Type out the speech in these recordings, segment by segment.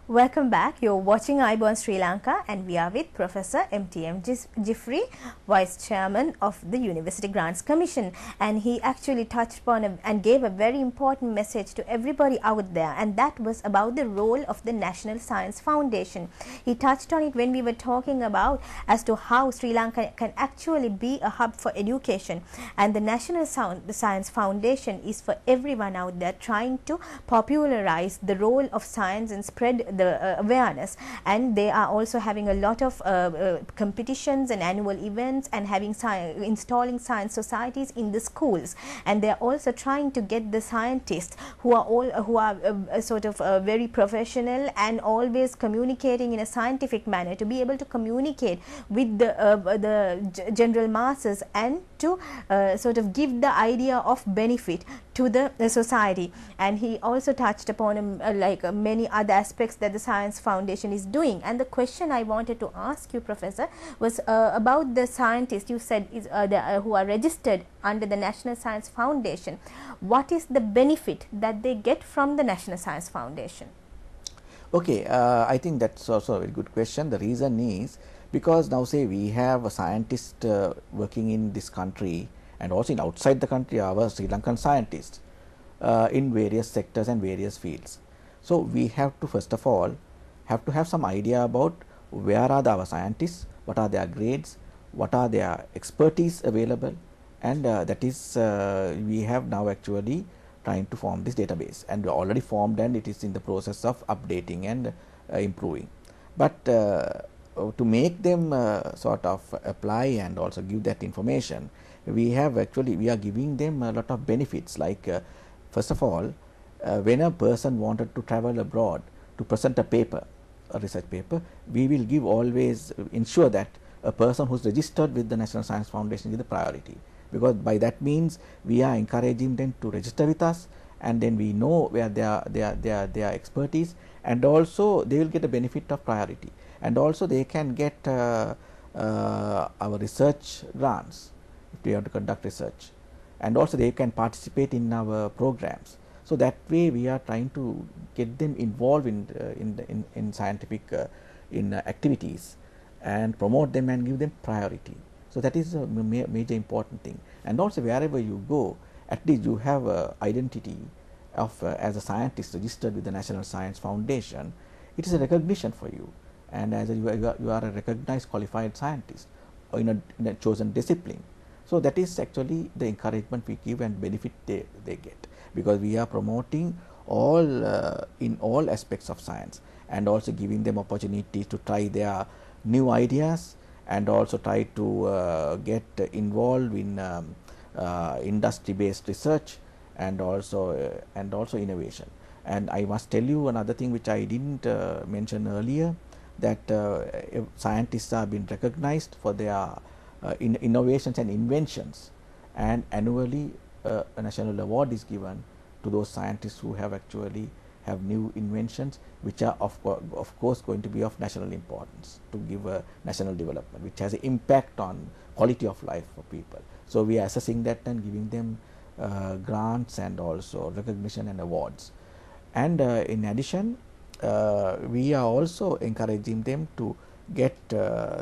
Welcome back. You're watching Ayubowan Sri Lanka and we are with Professor M.T.M. Jiffry, Vice Chairman of the University Grants Commission, and he actually touched upon and gave a very important message to everybody out there, and that was about the role of the National Science Foundation. He touched on it when we were talking about as to how Sri Lanka can actually be a hub for education, and the National Science Foundation is for everyone out there trying to popularize the role of science and spread the awareness. And they are also having a lot of competitions and annual events and having installing science societies in the schools, and they are also trying to get the scientists who are sort of very professional and always communicating in a scientific manner to be able to communicate with the general masses and to sort of give the idea of benefit to the society. And he also touched upon many other aspects that the Science Foundation is doing. And the question I wanted to ask you, Professor, was about the scientists you said who are registered under the National Science Foundation. What is the benefit that they get from the National Science Foundation? Okay, I think that's also a very good question. The reason is because now say we have a scientist working in this country and also in outside the country, our Sri Lankan scientists in various sectors and various fields. So we have to first of all have to have some idea about where are our scientists, what are their grades, what are their expertise available, and that is we have now actually trying to form this database, and we already formed and it is in the process of updating and improving. But to make them sort of apply and also give that information, we are giving them a lot of benefits, like first of all, when a person wanted to travel abroad to present a paper, a research paper, we will always ensure that a person who is registered with the National Science Foundation is the priority, because by that means we are encouraging them to register with us, and then we know where their expertise, and also they will get the benefit of priority, and also they can get our research grants if they have to conduct research, and also they can participate in our programs. So that way we are trying to get them involved in scientific activities and promote them and give them priority. So that is a major important thing. And also wherever you go, at least you have a identity of as a scientist registered with the National Science Foundation. It is a recognition for you, and as you are a recognized qualified scientist in a chosen discipline. So that is actually the encouragement we give and benefit they get, because we are promoting all in all aspects of science, and also giving them opportunities to try their new ideas, and also try to get involved in industry-based research, and also innovation. And I must tell you another thing which I didn't mention earlier, that scientists are being recognized for their innovations and inventions, and annually a national award is given to those scientists who have new inventions, which are of course going to be of national importance to give a national development, which has an impact on quality of life for people. So we are assessing that and giving them grants and also recognition and awards. And in addition, we are also encouraging them to get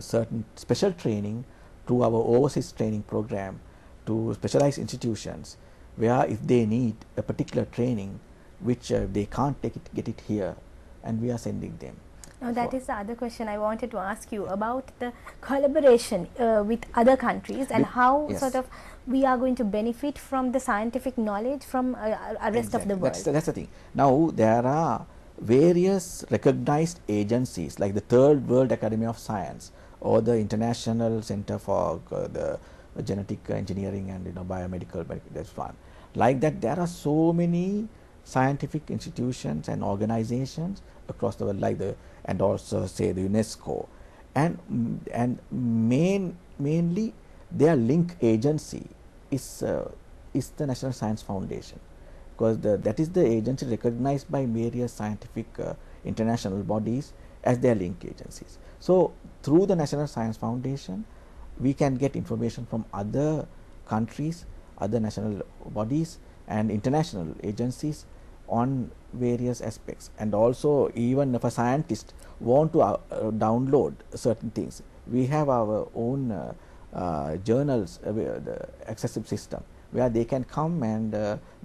certain special training through our overseas training program to specialized institutions, where if they need a particular training which they can't get it here, and we are sending them. Now that is the other question I wanted to ask you about, the collaboration with other countries, and how sort of we are going to benefit from the scientific knowledge from rest of the world. That's the thing. Now there are various recognized agencies like the Third World Academy of Science or the International Center for the Genetic Engineering and Biomedical, that's one. Like that, there are so many scientific institutions and organizations across the world, like and also say the UNESCO, and mainly their link agency is the National Science Foundation, because that is the agency recognized by various scientific international bodies as their link agencies. So through the National Science Foundation, we can get information from other countries, other national bodies and international agencies on various aspects. And also, even if a scientist want to download certain things, we have our own journals, the accessible system, where they can come and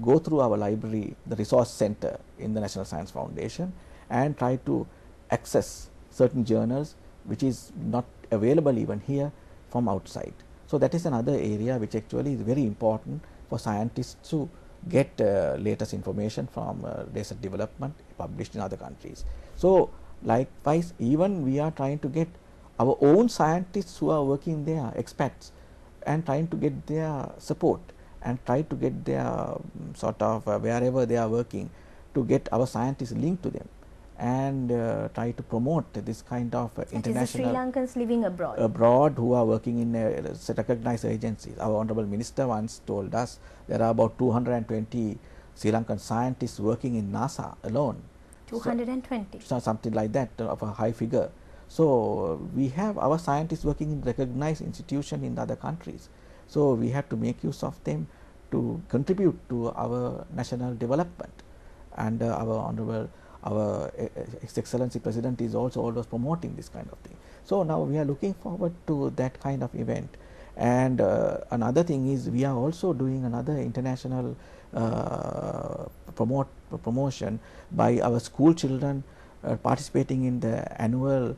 go through our library, the resource center in the National Science Foundation, and try to access certain journals which is not available even here from outside. So that is another area which actually is very important for scientists to get latest information from research development published in other countries. So likewise, even we are trying to get our own scientists who are working there, expats, and trying to get their support and try to get their sort of wherever they are working, to get our scientists linked to them, and try to promote this kind of international Sri Lankans living abroad who are working in recognized agencies. Our Honorable Minister once told us there are about 220 Sri Lankan scientists working in NASA alone. 220? So something like that, of a high figure. So we have our scientists working in recognized institutions in other countries. So we have to make use of them to contribute to our national development. And our His Excellency President is also always promoting this kind of thing. So now we are looking forward to that kind of event. And another thing is, we are also doing another international promotion by our school children participating in the annual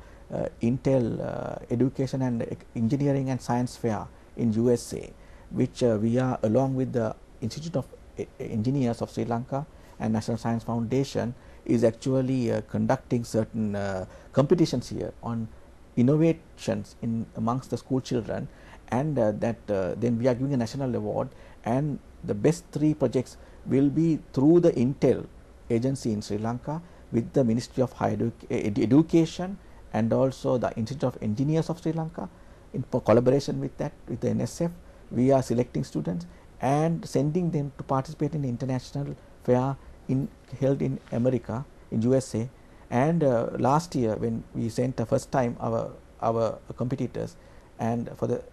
Intel Education and Engineering and Science Fair in USA, which we are, along with the Institute of Engineers of Sri Lanka and National Science Foundation, is actually conducting certain competitions here on innovations in amongst the school children, and then we are giving a national award, and the best 3 projects will be through the Intel agency in Sri Lanka with the Ministry of Higher Education and also the Institute of Engineers of Sri Lanka. In collaboration with that, with the NSF, we are selecting students and sending them to participate in the international fair held in America, in USA. And last year, when we sent the first time our competitors, and for the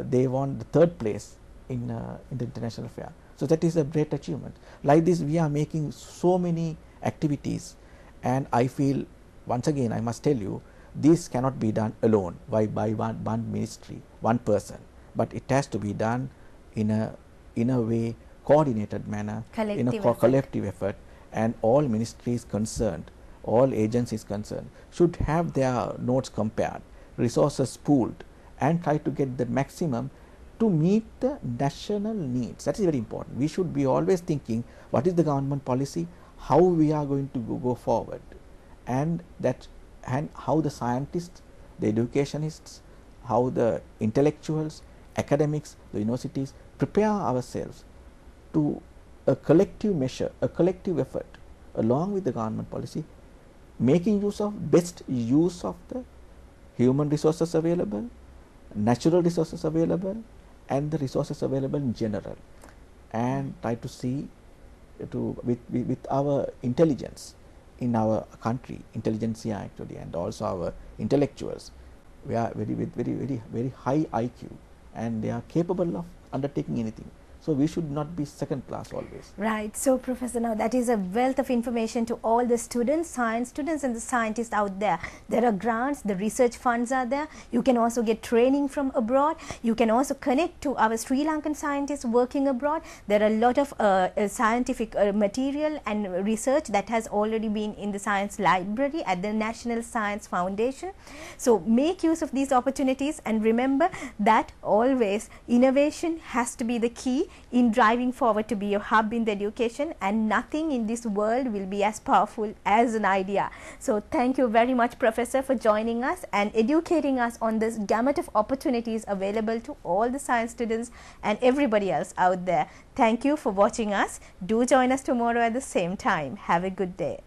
they won the 3rd place in the international fair. So that is a great achievement. Like this, we are making so many activities, and I feel, once again I must tell you, this cannot be done alone by one ministry, one person, but it has to be done in a way, coordinated manner, in a collective effort, and all ministries concerned, all agencies concerned should have their notes compared, resources pooled, and try to get the maximum to meet the national needs. That is very important. We should be always thinking, what is the government policy, how we are going to go forward, and how the scientists, the educationists, how the intellectuals, academics, the universities prepare ourselves to a collective measure, a collective effort along with the government policy, making best use of the human resources available, natural resources available, and the resources available in general, and try to see with our intelligence in our country, intelligentsia actually, and also our intellectuals, we are very high IQ, and they are capable of undertaking anything. So we should not be second class always. Right. So Professor, now that is a wealth of information to all the students, science students and the scientists out there. There are grants, the research funds are there. You can also get training from abroad. You can also connect to our Sri Lankan scientists working abroad. There are a lot of scientific material and research that has already been in the science library at the National Science Foundation. So make use of these opportunities, and remember that always innovation has to be the key in driving forward to be a hub in the education, and nothing in this world will be as powerful as an idea. So thank you very much, Professor, for joining us and educating us on this gamut of opportunities available to all the science students and everybody else out there. Thank you for watching us. Do join us tomorrow at the same time. Have a good day.